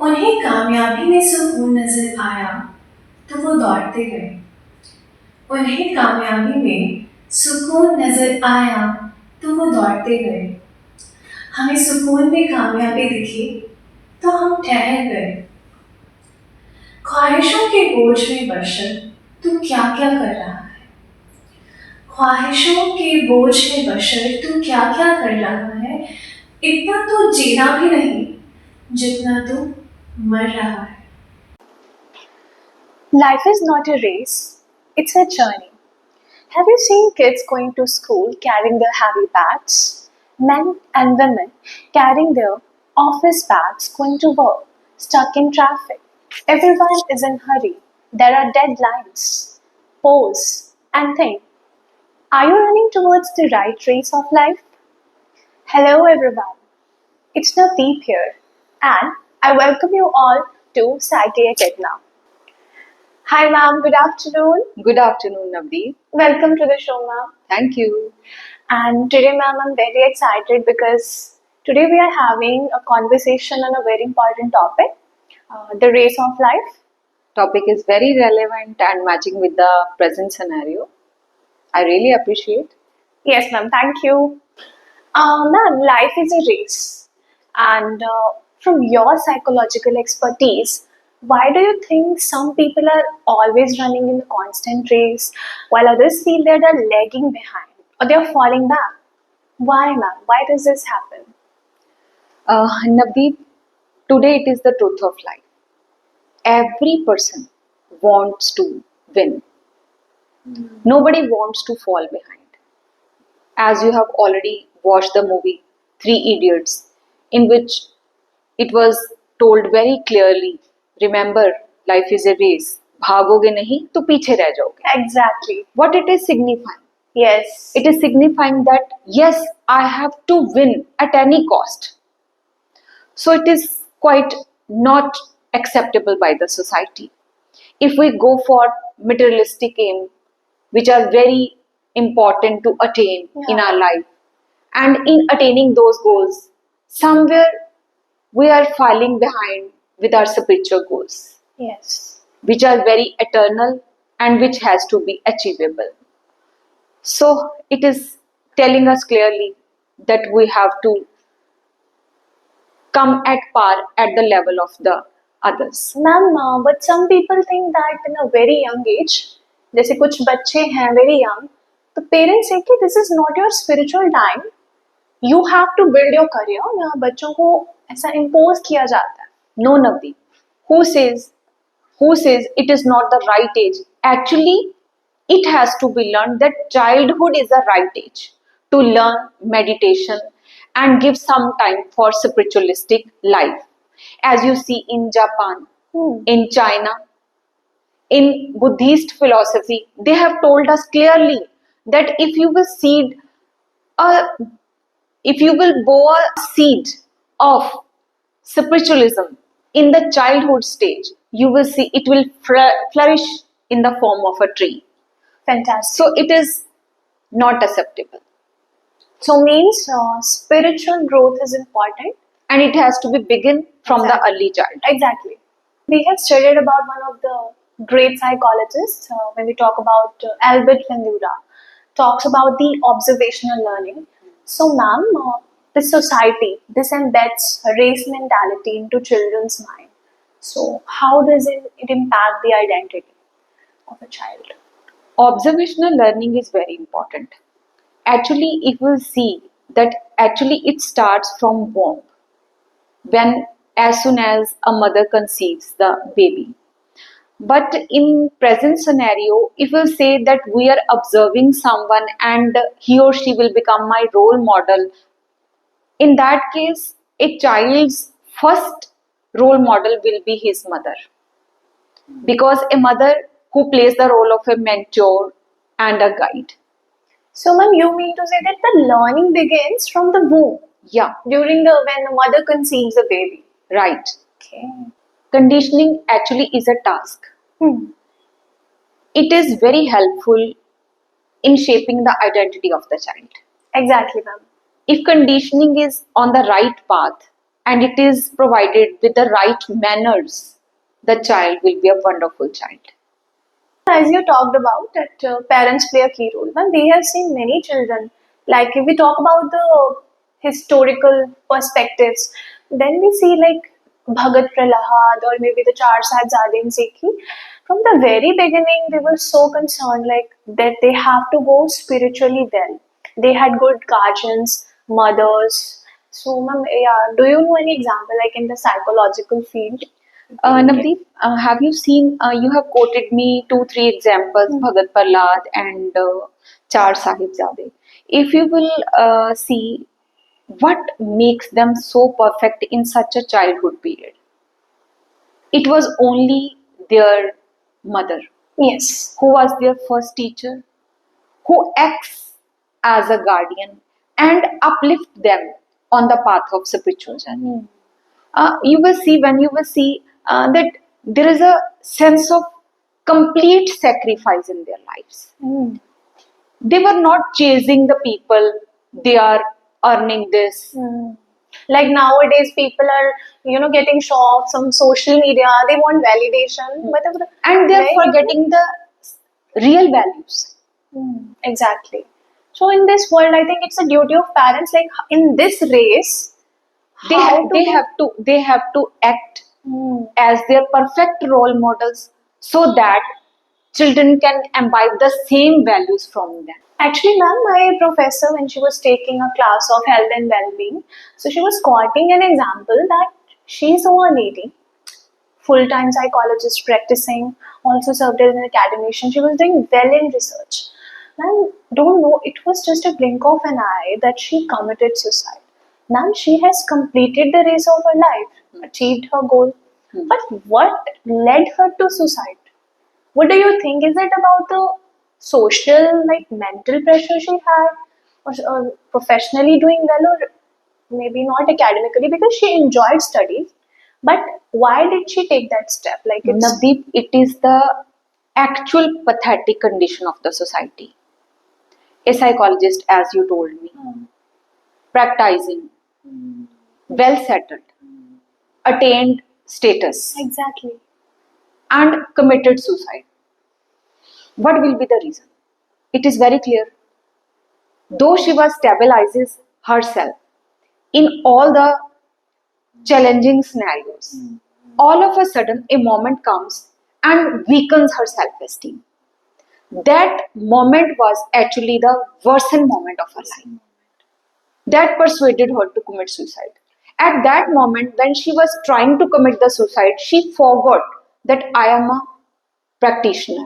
उन्हें कामयाबी में सुकून नजर आया तो वो दौड़ते गए। उन्हें कामयाबी में सुकून नजर आया तो वो दौड़ते गए। हमें सुकून में कामयाबी दिखी तो हम ठहर गए। ख्वाहिशों के बोझ में बशर तू क्या क्या कर रहा है? ख्वाहिशों के बोझ में बशर तू क्या क्या कर रहा है? इतना तो जीना भी नहीं जितना तू मर रहा है। Life is not a race, it's a journey. Have you seen kids going to school carrying their heavy bags? Men and women carrying their office bags going to work, stuck in traffic. Everyone is in hurry. There are deadlines. Pause and think. Are you running towards the right race of life? Hello everyone. It's Navdeep here and I welcome you all to Psyche Echidna. Hi ma'am, good afternoon. Good afternoon, Navdeep. Welcome to the show ma'am. Thank you. And today ma'am, I'm very excited because today we are having a conversation on a very important topic, the race of life. Topic is very relevant and matching with the present scenario. I really appreciate. Yes ma'am, thank you. Ma'am, life is a race. And from your psychological expertise, why do you think some people are always running in the constant race while others feel that they're lagging behind or they're falling back? Why, ma'am? Why does this happen? Navdeep, today it is the truth of life. Every person wants to win. Nobody wants to fall behind. As you have already watched the movie Three Idiots, in which it was told very clearly, remember, life is a race. भागोगे नहीं तो पीछे रह जाओगे. Exactly. What it is signifying? Yes. It is signifying that yes, I have to win at any cost. So it is quite not acceptable by the society. If we go for materialistic aim, which are very important to attain in our life, and in attaining those goals, somewhere we are falling behind with our spiritual goals, Yes. which are very eternal and which has to be achievable. So it is telling us clearly that we have to come at par at the level of the others. Ma'am, but some people think that in a very young age, जैसे कुछ बच्चे हैं very young, तो parents say कि this is not your spiritual time. You have to build your career. यहाँ बच्चों को ऐसा impose किया जाता है. No, Navdeep. Who says it is not the right age? Actually, it has to be learned that childhood is the right age to learn meditation and give some time for spiritualistic life. As you see in Japan, in China, in Buddhist philosophy, they have told us clearly that if you will bow a seed of spiritualism in the childhood stage, you will see it will flourish in the form of a tree. Fantastic. So it is not acceptable. So means spiritual growth is important. And it has to be begin from the early child. Exactly. We have studied about one of the great psychologists when we talk about Albert Bandura, talks about the observational learning. So, ma'am, this society, this embeds race mentality into children's mind. So, how does it impact the identity of a child? Observational learning is very important. Actually, if we see that actually it starts from womb, when as soon as a mother conceives the baby. But in present scenario, if we say that we are observing someone and he or she will become my role model, in that case, a child's first role model will be his mother. Because a mother who plays the role of a mentor and a guide. So, ma'am, you mean to say that the learning begins from the womb? Yeah. When the mother conceives a baby. Right. Okay. Conditioning actually is a task. It is very helpful in shaping the identity of the child. Exactly, ma'am. If conditioning is on the right path, and it is provided with the right manners, the child will be a wonderful child. As you talked about, that parents play a key role. Well, we have seen many children. Like if we talk about the historical perspectives, then we see like Bhagat Prahlad or maybe the Char Sahibzade in Sikhi. From the very beginning, they were so concerned like that they have to go spiritually well. They had good guardians, mothers. So, ma'am, yeah, do you know any example like in the psychological field? Navdeep, have you seen, you have quoted me two, three examples, Bhagat Prahlad and Char Sahibzade. If you will see what makes them so perfect in such a childhood period, it was only their mother Yes. who was their first teacher, who acts as a guardian and uplift them on the path of spiritual journey. You will see when you will see that there is a sense of complete sacrifice in their lives. They were not chasing the people, they are earning this. Like nowadays, people are getting show off some social media. They want validation, but And they are like- forgetting the real values. exactly. So in this world, I think it's a duty of parents. Like in this race, They, how ha- to they do- have to they have to act as their perfect role models so that children can imbibe the same values from them. Actually, ma'am, my professor, when she was taking a class of health and well-being, so she was quoting an example that she saw a lady, full-time psychologist practicing, also served as an academician. She was doing well in research. Ma'am, don't know, it was just a blink of an eye that she committed suicide. Ma'am, she has completed the race of her life, achieved her goal. But what led her to suicide? What do you think? Is it about the social, like mental pressure she had, or professionally doing well, or maybe not academically because she enjoyed studies? But why did she take that step? Like it's Navdeep, it is the actual pathetic condition of the society. A psychologist, as you told me, practicing, well settled, attained status, exactly. and committed suicide. What will be the reason? It is very clear. Though Shiva stabilizes herself in all the challenging scenarios, all of a sudden a moment comes and weakens her self esteem. That moment was actually the worsened moment of her life. That persuaded her to commit suicide. At that moment, when she was trying to commit the suicide, she forgot that I am a practitioner.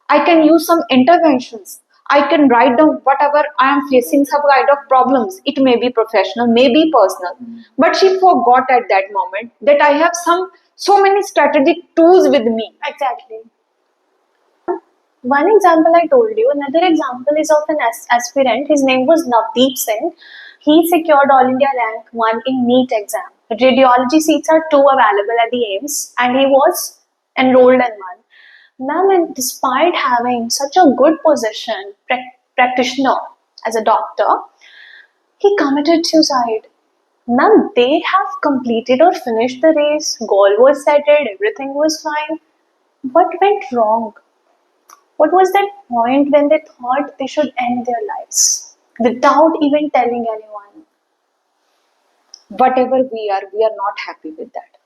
I can use some interventions. I can write down whatever I am facing, some kind of problems. It may be professional, may be personal. But she forgot at that moment that I have so many strategic tools with me. Exactly. One example I told you, another example is of an aspirant. His name was Navdeep Singh. He secured All India rank 1 in NEET exam. Radiology seats are 2 available at the AIMS and he was enrolled in one. Ma'am, and despite having such a good position, practitioner as a doctor, he committed suicide. Ma'am, they have completed or finished the race, goal was settled, everything was fine. What went wrong? What was that point when they thought they should end their lives without even telling anyone? Whatever we are not happy with that.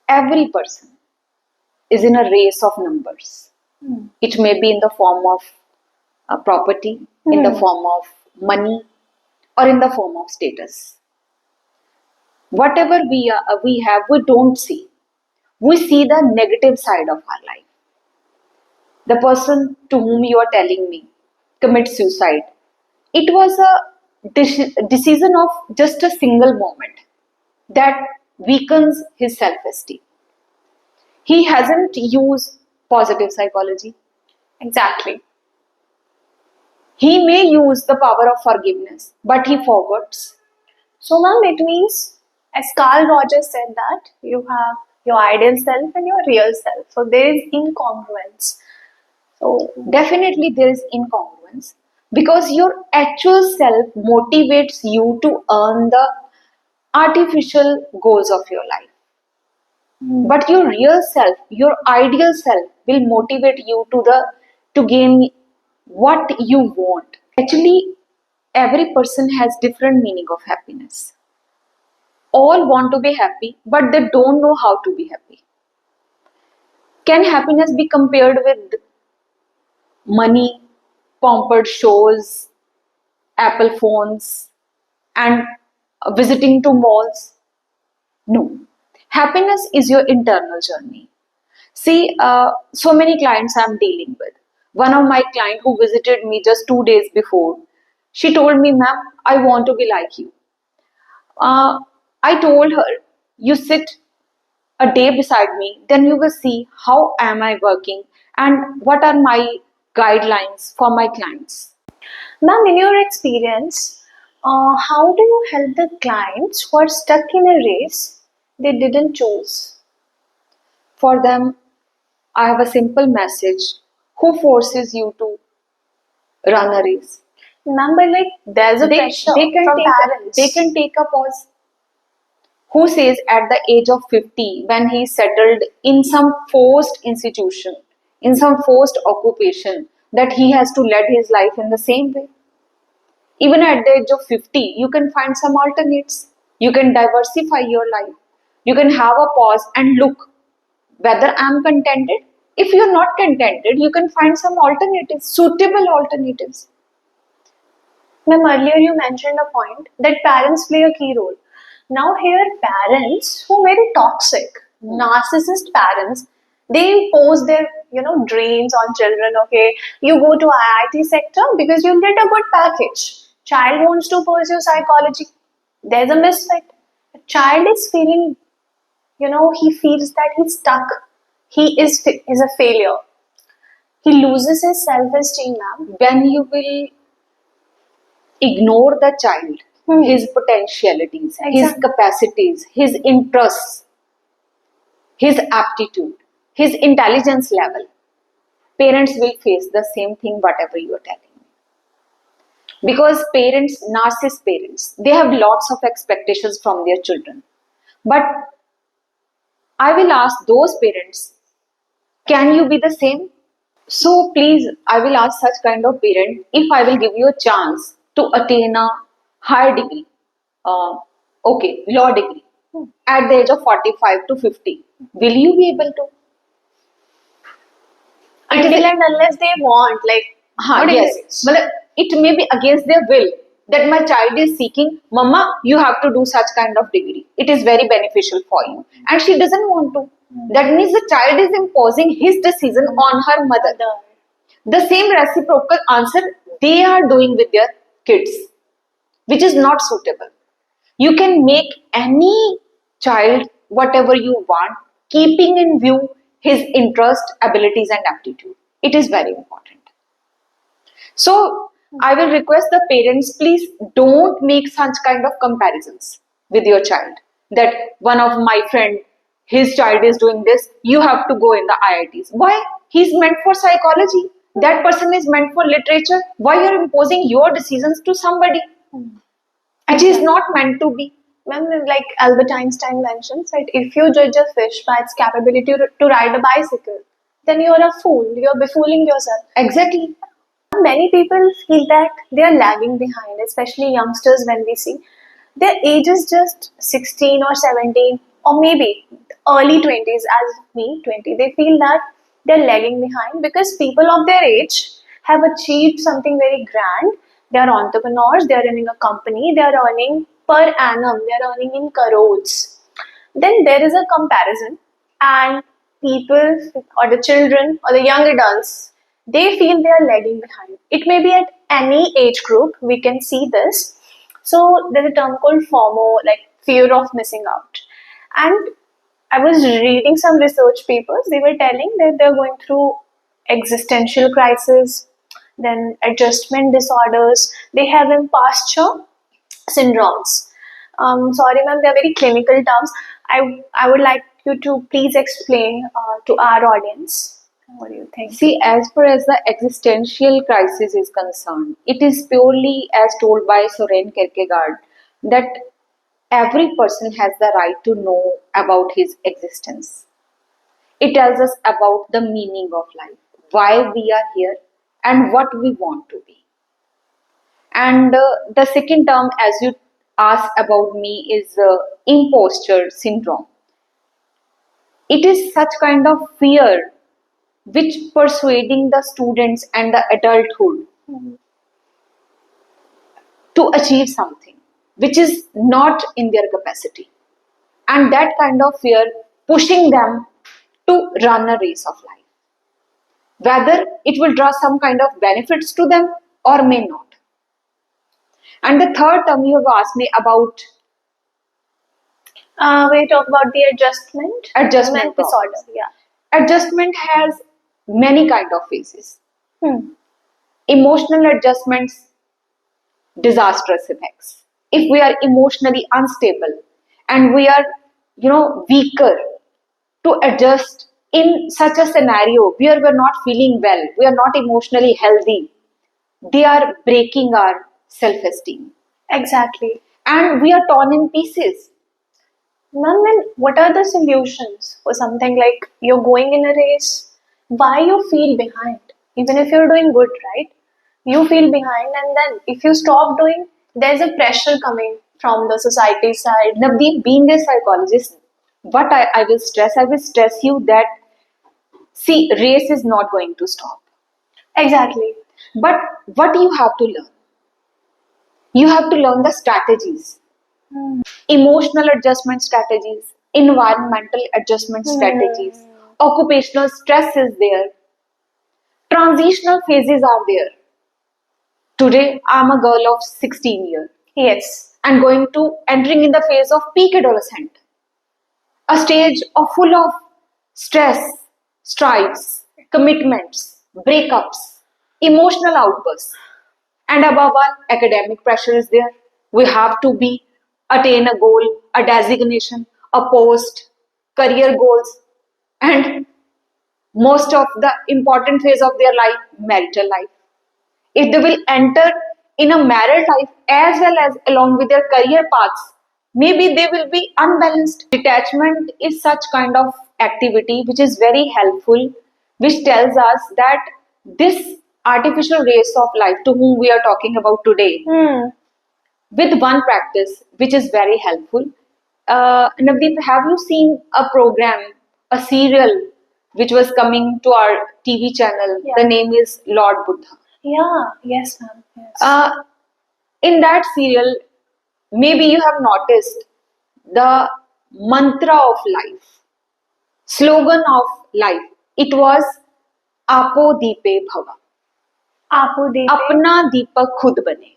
Every person is in a race of numbers. It may be in the form of property, in the form of money, or in the form of status. Whatever we have, we don't see. We see the negative side of our life. The person to whom you are telling me commits suicide. It was a decision of just a single moment that weakens his self-esteem. He hasn't used positive psychology. Exactly. He may use the power of forgiveness, but he forgets. So, ma'am, it means, as Carl Rogers said, that you have your ideal self and your real self. So, there is incongruence. So, Definitely there is incongruence, because your actual self motivates you to earn the artificial goals of your life. But your real self, your ideal self, will motivate you to gain what you want. Actually, every person has different meaning of happiness. All want to be happy, but they don't know how to be happy. Can happiness be compared with money, pampered shows, Apple phones, and visiting to malls? No. Happiness is your internal journey. See, so many clients I'm dealing with. One of my client who visited me just 2 days before, she told me, "Ma'am, I want to be like you." Uh, I told her, "You sit a day beside me, then you will see how am I working and what are my guidelines for my clients." Ma'am, in your experience, how do you help the clients who are stuck in a race they didn't choose? For them, I have a simple message. Who forces you to run a race? Ma'am, but like there's a pressure from parents. They can take a pause. Who says at the age of 50, when he settled in some forced institution, in some forced occupation, that he has to lead his life in the same way? Even at the age of 50, you can find some alternates. You can diversify your life. You can have a pause and look whether I'm contented. If you're not contented, you can find some alternatives, suitable alternatives. Ma'am, earlier you mentioned a point that parents play a key role. Now here parents who are very toxic, narcissist parents, they impose their dreams on children. Okay, you go to IIT sector because you'll get a good package. Child wants to pursue psychology. There's a misfit. A child is feeling, he feels that he's stuck. Is a failure. He loses his self-esteem, ma'am. When you will ignore the child, his potentialities, his capacities, his interests, his aptitude, his intelligence level, parents will face the same thing, whatever you are telling me. Because parents, narcissist parents, they have lots of expectations from their children. But I will ask those parents, can you be the same? So please, I will ask such kind of parent, if I will give you a chance to attain a higher degree, okay, law degree, at the age of 45 to 50, will you be able to? Until and unless they want, like, Yes, well, it may be against their will that my child is seeking, Mama, you have to do such kind of degree. It is very beneficial for you. And she doesn't want to. That means the child is imposing his decision on her mother. The same reciprocal answer they are doing with their kids, which is not suitable. You can make any child whatever you want, keeping in view his interest, abilities, and aptitude. It is very important. So, I will request the parents, please don't make such kind of comparisons with your child. That one of my friend, his child is doing this, you have to go in the IITs. Why? He's meant for psychology. That person is meant for literature. Why you're imposing your decisions to somebody? And he is not meant to be. Ma'am, like Albert Einstein mentions, that if you judge a fish by its capability to ride a bicycle, then you're a fool. You're befooling yourself. Exactly. Many people feel that they are lagging behind, especially youngsters when we see their age is just 16 or 17 or maybe early 20s as me, 20. They feel that they're lagging behind because people of their age have achieved something very grand. They are entrepreneurs, they are running a company, they are earning per annum, they are earning in crores. Then there is a comparison, and people or the children or the young adults, they feel they are lagging behind. It may be at any age group, we can see this. So there's a term called FOMO, like fear of missing out. And I was reading some research papers, they were telling that they're going through existential crisis, then adjustment disorders, they have imposture syndromes. Sorry, ma'am, they're very clinical terms. I would like you to please explain to our audience. What do you think? See, as far as the existential crisis is concerned, it is purely as told by Soren Kierkegaard that every person has the right to know about his existence. It tells us about the meaning of life, why we are here, and what we want to be. And the second term, as you asked about me, is imposter syndrome. It is such kind of fear which persuading the students and the adulthood to achieve something which is not in their capacity, and that kind of fear pushing them to run a race of life, whether it will draw some kind of benefits to them or may not. And the third term you have asked me about We talk about the adjustment. adjustment Disorder. process. Yeah. Adjustment has many kind of phases. Hmm. Emotional adjustments, disastrous effects. If we are emotionally unstable and we are, weaker to adjust in such a scenario where we're not feeling well, we are not emotionally healthy, they are breaking our self-esteem Exactly. and we are torn in pieces. Ma'am, then what are the solutions for something like you're going in a race? Why you feel behind? Even if you're doing good, right? You feel behind, and then if you stop doing, there's a pressure coming from the society side. Navdeep, being a psychologist, what I will stress you that see, race is not going to stop. Exactly. But what you have to learn? You have to learn the strategies, emotional adjustment strategies, environmental adjustment strategies, occupational stress is there, transitional phases are there. Today, I'm a girl of 16 years Yes. and going to entering in the phase of peak adolescent, a stage of full of stress, strikes, commitments, breakups, emotional outbursts, and above all, academic pressure is there. We have to be attain a goal, a designation, a post, career goals, and most of the important phase of their life, marital life. If they will enter in a married life as well as along with their career paths, maybe they will be unbalanced. Detachment is such kind of activity which is very helpful, which tells us that this artificial race of life to whom we are talking about today, with one practice which is very helpful. Navdeep, have you seen a program, a serial which was coming to our TV channel? Yeah. The name is Lord Buddha. Yeah. Yes, ma'am. Yes. In that serial, maybe you have noticed the mantra of life, slogan of life. It was Apo Deepe Bhava. Apu Deepe. अपना दीपक खुद बने.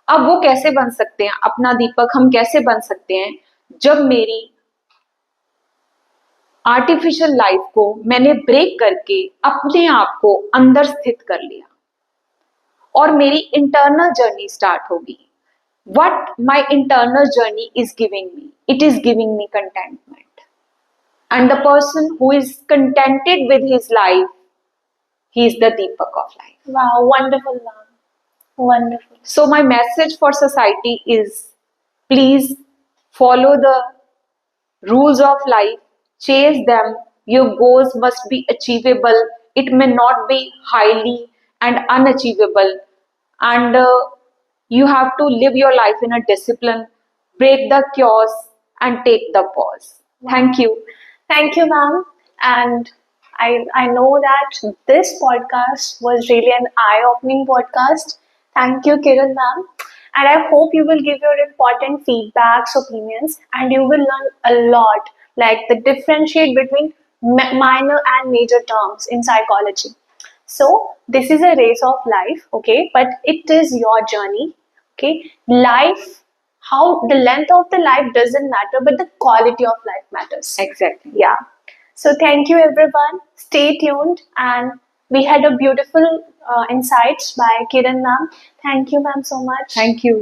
अब वो कैसे बन सकते हैं? अपना दीपक हम कैसे बन सकते हैं जब मेरी आर्टिफिशियल लाइफ को मैंने ब्रेक करके अपने आप को अंदर स्थित कर लिया और मेरी इंटरनल जर्नी स्टार्ट होगी. What my internal journey is giving me, it is giving me contentment, and the person who is contented with his life, he is the deepak of life. Wow, wonderful, ma'am. Wonderful. So my message for society is, please follow the rules of life, chase them. Your goals must be achievable. It may not be highly and unachievable, and you have to live your life in a discipline, break the chaos, and take the pause. Thank you. Thank you, ma'am. And I know that this podcast was really an eye-opening podcast. Thank you, Kiran, ma'am. And I hope you will give your important feedbacks, opinions, and you will learn a lot, like the differentiate between minor and major terms in psychology. So this is a race of life, okay? But it is your journey, okay? Life, how the length of the life doesn't matter, but the quality of life matters. Exactly. Yeah. So thank you, everyone. Stay tuned, and we had a beautiful insights by Kiran ma'am. Thank you, ma'am, so much. Thank you.